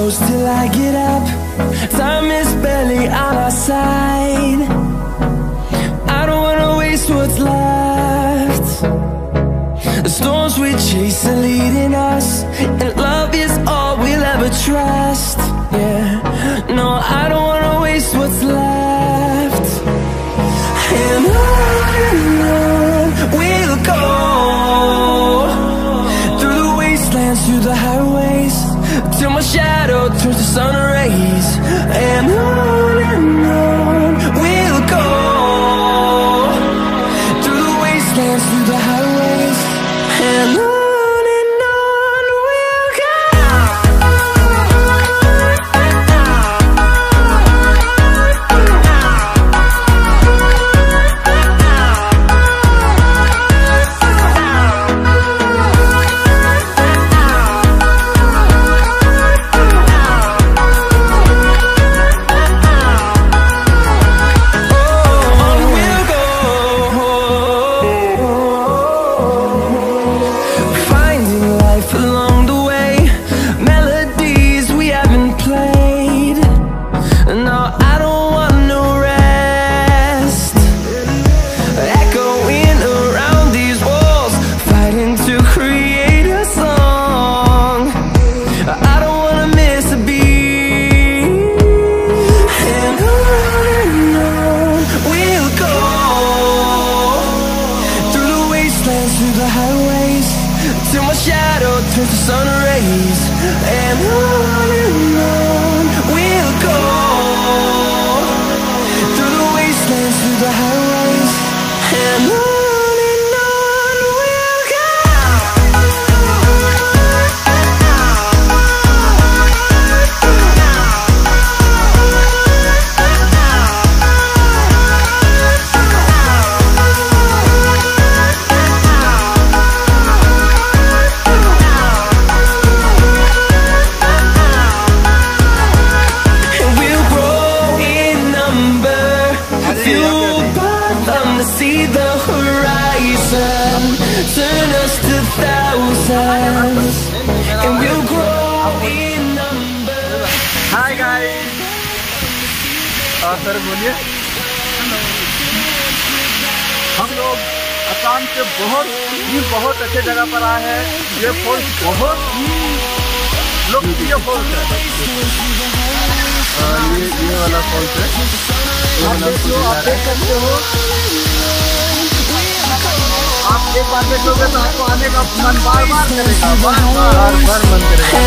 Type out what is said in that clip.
close till I get up. Time is barely on our side. I don't wanna waste what's left. The storms we chase are leading us, and love is all we'll ever trust. Yeah, no, I don't wanna waste what's left. And on we'll go, through the wastelands, through the highways, till my shadow turns to sun rays. And on we'll go, through the wastelands, through the highways, and on we'll go. Through the highways, till my shadow turns to sun rays. And on we'll go, through the wastelands, through the highways, and on we'll go. To see the horizon, turn us to thousands, and we'll grow in number. Hi guys, sir बोलिए। हम लोग असम से बहुत अच्छे जगह पर आए हैं। ये फॉल्स बहुत ही लोकप्रिय फॉल्स है। ये वाला फॉल्स है। आप देख सकते हो। आप एक बार देखोगे तो आपको आने का मन बार बार करेगा, बार बार मन करेगा।